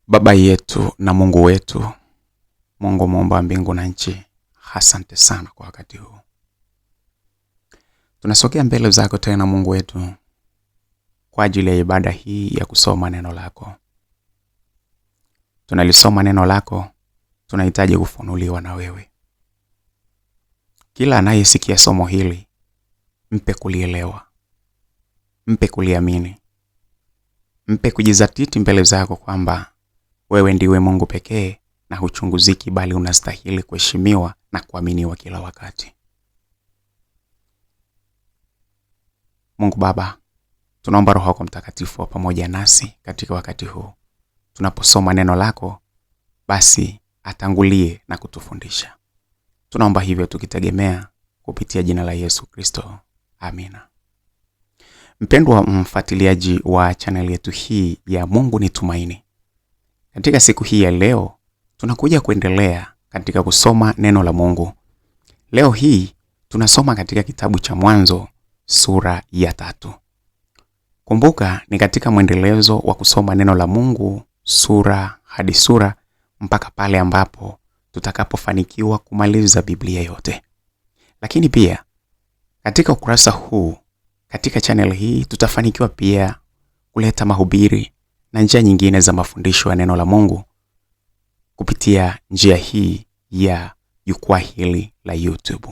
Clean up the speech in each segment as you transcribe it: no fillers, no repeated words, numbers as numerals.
Baba yetu na Mungu wetu, Mungu muumba mbingu na nchi, asante sana kwa wakati huu. Tunasogea mbele zako tena Mungu wetu kwa ajili ya ibada hii ya kusoma neno lako. Tunalisoma neno lako, tunahitaji kufunuliwa na wewe. Kila anayesikia somo hili, mpe kulielewa, mpe kuliamini, mpe kujizatiti mbele zako kwamba wewe ndiwe Mungu pekee na huchunguziki, bali unastahili kuheshimiwa na kuaminiwa kila wakati. Mungu Baba, tunaomba Roho yako Mtakatifu pamoja nasi katika wakati huu. Tunaposoma neno lako, basi atangulie na kutufundisha. Tunaomba hivyo tukitegemea kupitia jina la Yesu Kristo. Amina. Mpendwa mfuatiliaji wa channel yetu hii ya Mungu ni Tumaini. Katika siku hii ya leo, tunakuja kuendelea katika kusoma neno la Mungu. Leo hii tunasoma katika kitabu cha Mwanzo sura ya 3. Kumbuka ni katika mwendelezo wa kusoma neno la Mungu sura hadi sura mpaka pale ambapo tutakapofanikiwa kumaliza Biblia yote. Lakini pia katika ukurasa huu, katika channel hii tutafanikiwa pia kuleta mahubiri na njia nyingine za mafundisho ya neno la Mungu kupitia njia hii ya jukwaa hili la YouTube.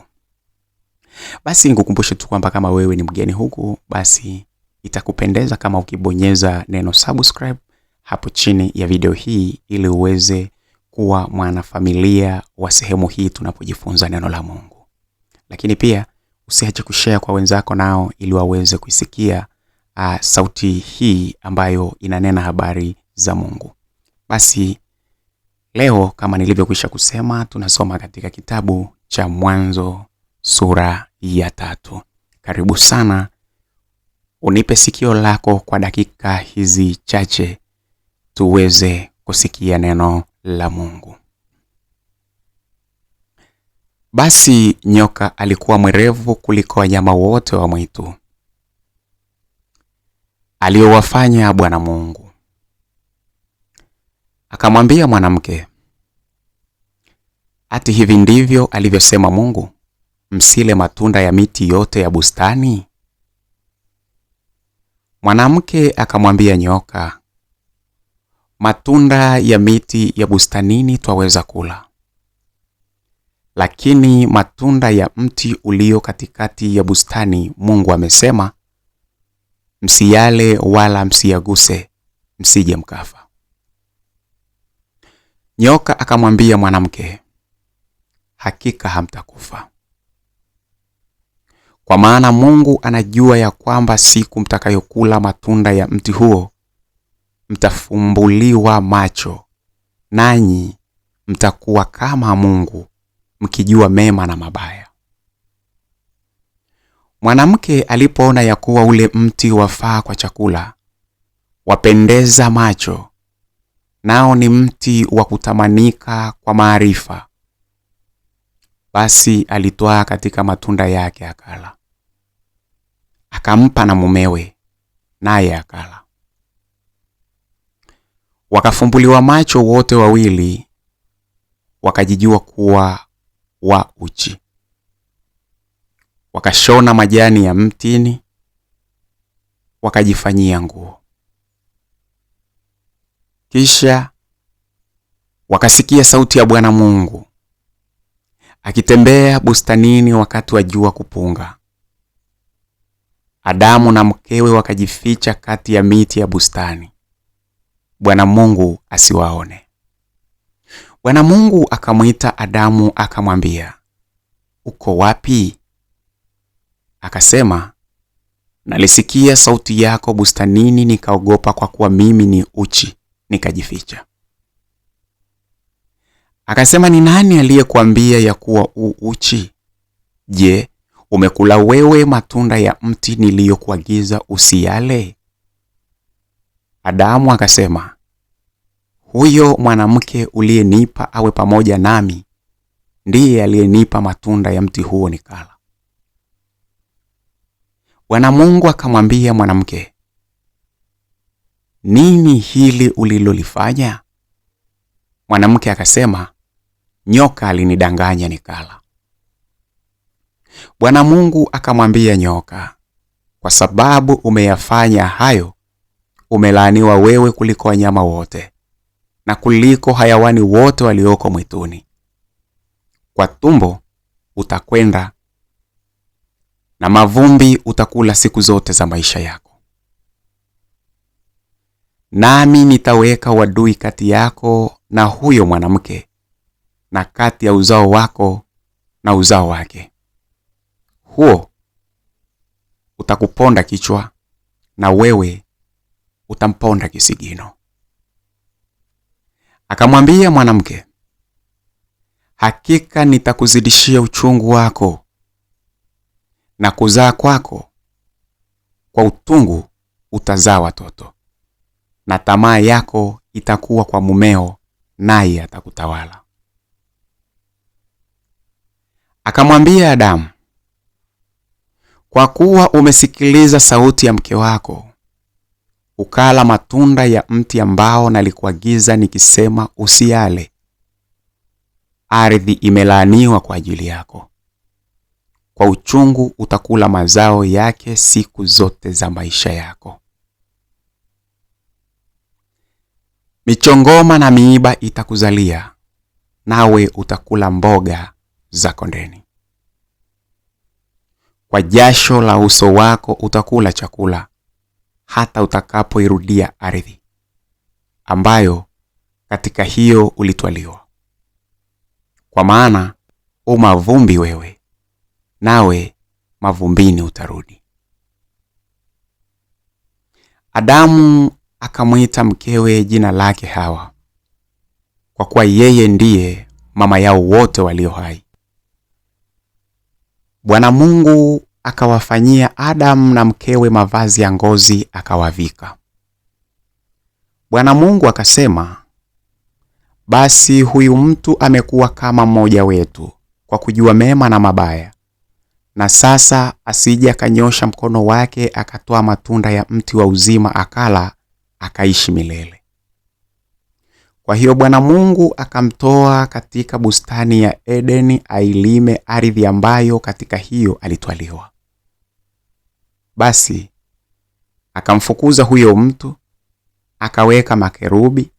Basi nikukumbushe tu kwamba kama wewe ni mgeni huku, basi itakupendeza kama ukibonyeza neno subscribe hapo chini ya video hii ili uweze kuwa mwanafamilia wa sehemu hii tunapojifunza neno la Mungu. Lakini pia usiache kushare kwa wenzako nao ili waweze kuisikia sauti hii ambayo inanena habari za Mungu. Basi leo kama nilivyokwisha kusema, tunasoma katika kitabu cha Mwanzo sura ya 3. Karibu sana, unipe sikio lako kwa dakika hizi chache tuweze kusikia neno la Mungu. Basi nyoka alikuwa mwerevu kuliko wanyama wote wa mwitu aliowafanya Bwana Mungu. Akamwambia mwanamke, ati hivi ndivyo alivyosema Mungu, msile matunda ya miti yote ya bustani? Mwanamke akamwambia nyoka, matunda ya miti ya bustanini twaweza kula, lakini matunda ya mti ulio katikati ya bustani Mungu amesema, msiyale wala msiyaguse, msije mkafa. Nyoka akamwambia mwanamke, hakika hamtakufa. Kwa maana Mungu anajua ya kwamba siku mtakayokula matunda ya mti huo, mtafumbuliwa macho, nanyi mtakuwa kama Mungu, mkijua mema na mabaya. Mwanamke alipoona ya kuwa ule mti wafaa kwa chakula, wapendeza macho, nao ni mti wa kutamanika kwa maarifa, basi alitwaa katika matunda yake akala, akampa na mumewe, naye akala. Wakafumbuliwa macho wote wawili, wakajijua kuwa wa uchi. Wakashona majani ya mtini, wakajifanyia nguo. Kisha wakasikia sauti ya Bwana Mungu akitembea bustanini wakati wa jua kupunga. Adamu na mkewe wakajificha kati ya miti ya bustani, Bwana Mungu asiwaone. Bwana Mungu akamwita Adamu akamwambia, uko wapi? Akasema, nalisikia sauti yako bustanini, nikaogopa kwa kuwa mimi ni uchi, nikajificha. Akasema, ni nani aliyekuambia ya kuwa uchi? Je, umekula wewe matunda ya mti niliyokuagiza usiyale? Adamu akasema, huyo mwanamke uliyenipa awe pamoja nami ndiye aliyenipa matunda ya mti huo nikala. Bwana Mungu akamwambia mwanamke, nini hili ulilolifanya? Mwanamke akasema, nyoka alinidanganya nikala. Bwana Mungu akamwambia nyoka, kwa sababu umeyafanya hayo, umelaaniwa wewe kuliko wanyama wote na kuliko hayawani wote walioko mwituni. Kwa tumbo utakwenda na mavumbi utakula siku zote za maisha yako. Nami nitaweka uadui kati yako na huyo mwanamke, na kati ya uzao wako na uzao wake. Huo utakuponda kichwa na wewe utamponda kisigino. Akamwambia mwanamke, hakika nitakuzidishia uchungu wako na kuzaa kwako, kwa utungu utazaa watoto, na tamaa yako itakuwa kwa mumeo, naye atakutawala. Akamwambia Adamu, kwa kuwa umesikiliza sauti ya mke wako, ukala matunda ya mti ambao nalikuagiza nikisema usiale, ardhi imelaaniwa kwa ajili yako. Kwa uchungu utakula mazao yake siku zote za maisha yako. Michongoma na miiba itakuzalia, nawe utakula mboga za kondeni. Kwa jasho la uso wako utakula chakula, hata utakapoirudia ardhi, ambayo katika hiyo ulitwaliwa. Kwa maana mavumbi wewe, nawe mavumbini utarudi. Adamu akamwita mkewe jina lake Hawa, kwa kuwa yeye ndiye mama yao wote walio hai. Bwana Mungu akawafanyia Adamu na mkewe mavazi ya ngozi akawavika. Bwana Mungu akasema, basi huyu mtu amekuwa kama mmoja wetu kwa kujua mema na mabaya, na sasa asije akanyosha mkono wake akatoa matunda ya mti wa uzima akala akaishi milele. Kwa hiyo Bwana Mungu akamtoa katika bustani ya Edeni ailime ardhi ambayo katika hiyo alitwaliwa. Basi akamfukuza huyo mtu, akaweka makerubi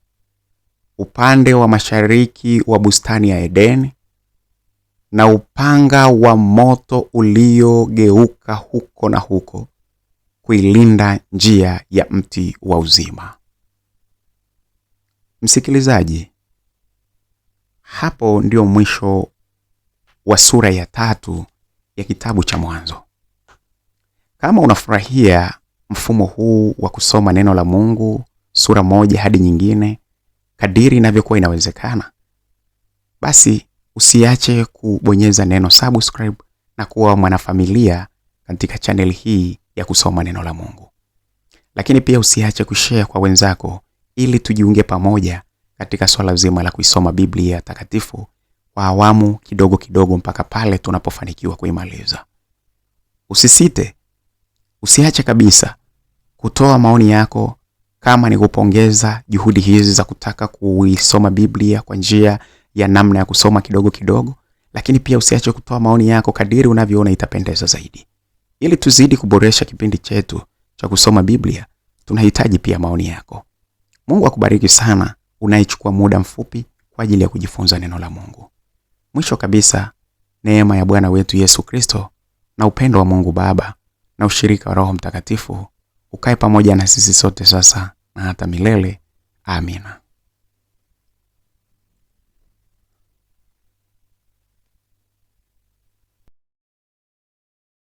upande wa mashariki wa bustani ya Edeni, na upanga wa moto uliogeuka huko na huko kuilinda njia ya mti wa uzima. Msikilizaji, hapo ndio mwisho wa sura ya 3 ya kitabu cha Mwanzo. Kama unafurahia mfumo huu wa kusoma neno la Mungu sura moja hadi nyingine kadiri inavyokuwa inawezekana, basi usiache kubonyeza neno subscribe na kuwa mwanafamilia katika channel hii ya kusoma neno la Mungu. Lakini pia usiache kushare kwa wenzako ili tujiunge pamoja katika swala zima la kuisoma Biblia takatifu kwa awamu kidogo kidogo mpaka pale tunapofanikiwa kuimaliza. Usisite, usiache kabisa kutoa maoni yako, kama ni kupongeza juhudi hizi za kutaka kuisoma Biblia kwa njia ya namna ya kusoma kidogo kidogo, lakini pia usiache kutoa maoni yako kadiri unavyoona itapendeza zaidi. Ili tuzidi kuboresha kipindi chetu cha kusoma Biblia, tunahitaji pia maoni yako. Mungu akubariki sana unaichukua muda mfupi kwa ajili ya kujifunza neno la Mungu. Mwisho kabisa, neema ya Bwana wetu Yesu Kristo na upendo wa Mungu Baba na ushirika wa Roho Mtakatifu ukae pamoja na sisi sote sasa na hata milele. Amina.